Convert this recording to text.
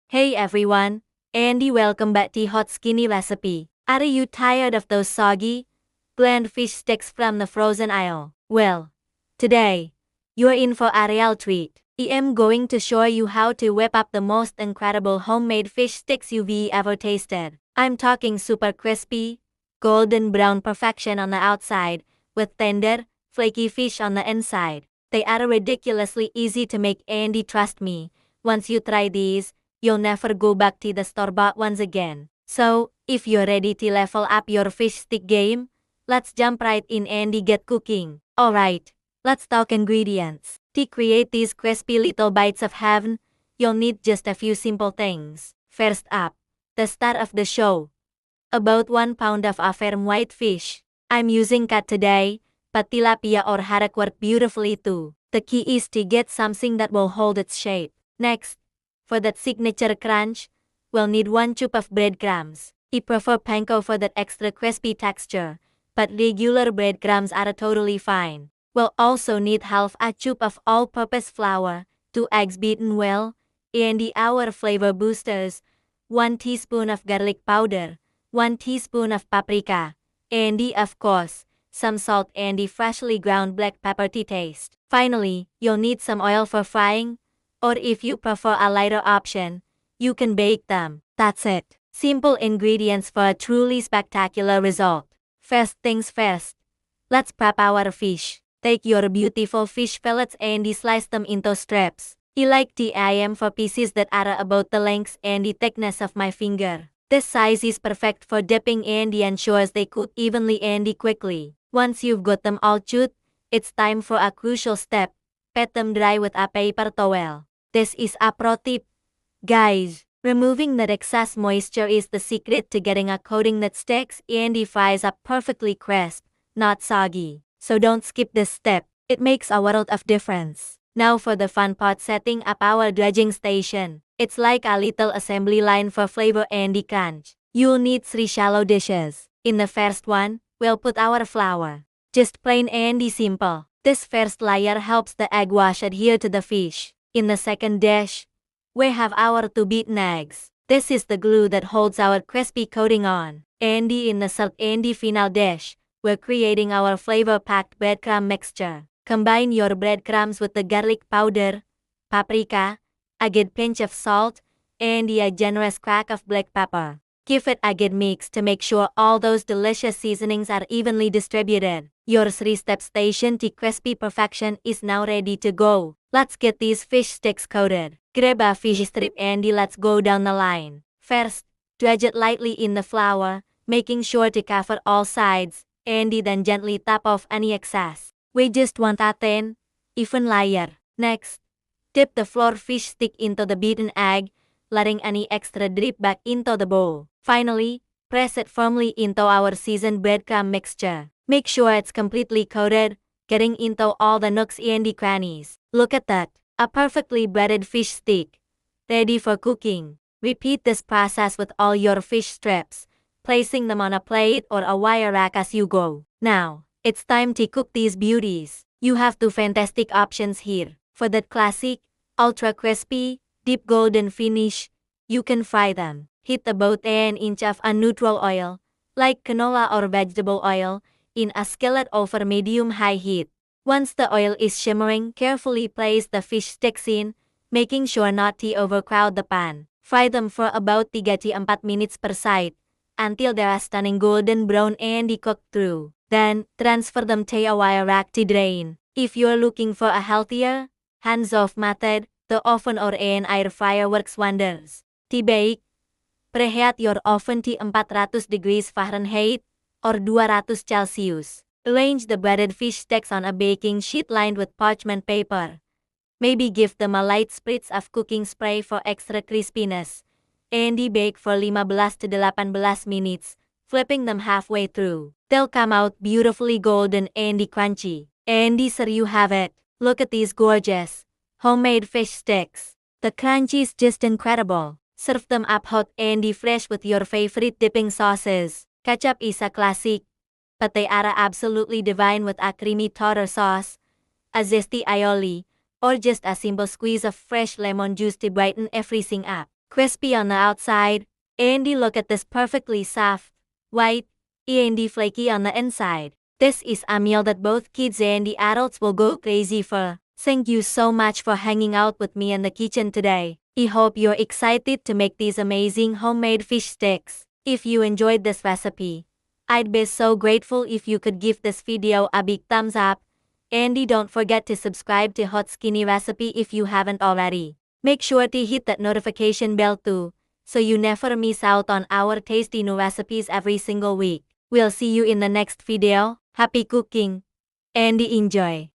Hey everyone, Andy, welcome back to Hot Skinny Recipe. Are you tired of those soggy, bland fish sticks from the frozen aisle? Well, today, you're in for a real treat. I am going to show you how to whip up the most incredible homemade fish sticks you've ever tasted. I'm talking super crispy, golden brown perfection on the outside, with tender, flaky fish on the inside. They are ridiculously easy to make, Andy, trust me. Once you try these, you'll never go back to the store-bought ones again. So, if you're ready to level up your fish stick game, let's jump right in and get cooking. Alright, let's talk ingredients. To create these crispy little bites of heaven, you'll need just a few simple things. First up, the star of the show. About 1 pound of a firm white fish. I'm using cat today, but tilapia or haddock work beautifully too. The key is to get something that will hold its shape. Next, for that signature crunch, we'll need 1 tube of breadcrumbs. I prefer panko for that extra crispy texture, but regular breadcrumbs are totally fine. We'll also need half a tube of all-purpose flour, 2 eggs beaten well, and our flavor boosters, 1 teaspoon of garlic powder, 1 teaspoon of paprika, and of course, some salt and freshly ground black pepper to taste. Finally, you'll need some oil for frying, or if you prefer a lighter option, you can bake them. That's it. Simple ingredients for a truly spectacular result. First things first, let's prep our fish. Take your beautiful fish fillets and slice them into strips. I like to aim for pieces that are about the length and the thickness of my finger. This size is perfect for dipping and ensures they cook evenly and quickly. Once you've got them all chewed, it's time for a crucial step. Pat them dry with a paper towel. This is a pro tip, guys. Removing that excess moisture is the secret to getting a coating that sticks and fries up perfectly crisp, not soggy. So don't skip this step, it makes a world of difference. Now for the fun part, setting up our dredging station. It's like a little assembly line for flavor and crunch. You'll need 3 shallow dishes. In the first one, we'll put our flour. Just plain and simple. This first layer helps the egg wash adhere to the fish. In the second dish, we have our 2 beaten eggs. This is the glue that holds our crispy coating on. And in the third and final dish, we're creating our flavor-packed breadcrumb mixture. Combine your breadcrumbs with the garlic powder, paprika, a good pinch of salt, and a generous crack of black pepper. Give it a good mix to make sure all those delicious seasonings are evenly distributed. Your 3-step station to crispy perfection is now ready to go. Let's get these fish sticks coated. Grab a fish strip and let's go down the line. First, dredge it lightly in the flour, making sure to cover all sides, and then gently tap off any excess. We just want a thin, even layer. Next, dip the flour fish stick into the beaten egg, letting any extra drip back into the bowl. Finally, press it firmly into our seasoned breadcrumb mixture. Make sure it's completely coated, getting into all the nooks and crannies. Look at that, a perfectly breaded fish stick, ready for cooking. Repeat this process with all your fish strips, placing them on a plate or a wire rack as you go. Now, it's time to cook these beauties. You have 2 fantastic options here. For that classic, ultra crispy, deep golden finish, you can fry them. Heat about an inch of a neutral oil, like canola or vegetable oil, in a skillet over medium-high heat. Once the oil is shimmering, carefully place the fish sticks in, making sure not to overcrowd the pan. Fry them for about 3 to 4 minutes per side, until they are stunning golden brown and cooked through. Then, transfer them to a wire rack to drain. If you're looking for a healthier, hands-off method, the oven or an air fryer works wonders. To bake, preheat your oven to 400 degrees Fahrenheit or 200 Celsius. Arrange the breaded fish sticks on a baking sheet lined with parchment paper. Maybe give them a light spritz of cooking spray for extra crispiness. And bake for 15 to 18 minutes, flipping them halfway through. They'll come out beautifully golden and crunchy. And there you have it. Look at these gorgeous homemade fish sticks. The crunch is just incredible. Serve them up hot and fresh with your favorite dipping sauces. Ketchup is a classic, but they are absolutely divine with a creamy tartar sauce, a zesty aioli, or just a simple squeeze of fresh lemon juice to brighten everything up. crispy on the outside, and look at this perfectly soft, white, and flaky on the inside. This is a meal that both kids and adults will go crazy for. Thank you so much for hanging out with me in the kitchen today. I hope you're excited to make these amazing homemade fish sticks. If you enjoyed this recipe, I'd be so grateful if you could give this video a big thumbs up. And don't forget to subscribe to Hot Skinny Recipe if you haven't already. Make sure to hit that notification bell too, so you never miss out on our tasty new recipes every single week. We'll see you in the next video. Happy cooking and enjoy!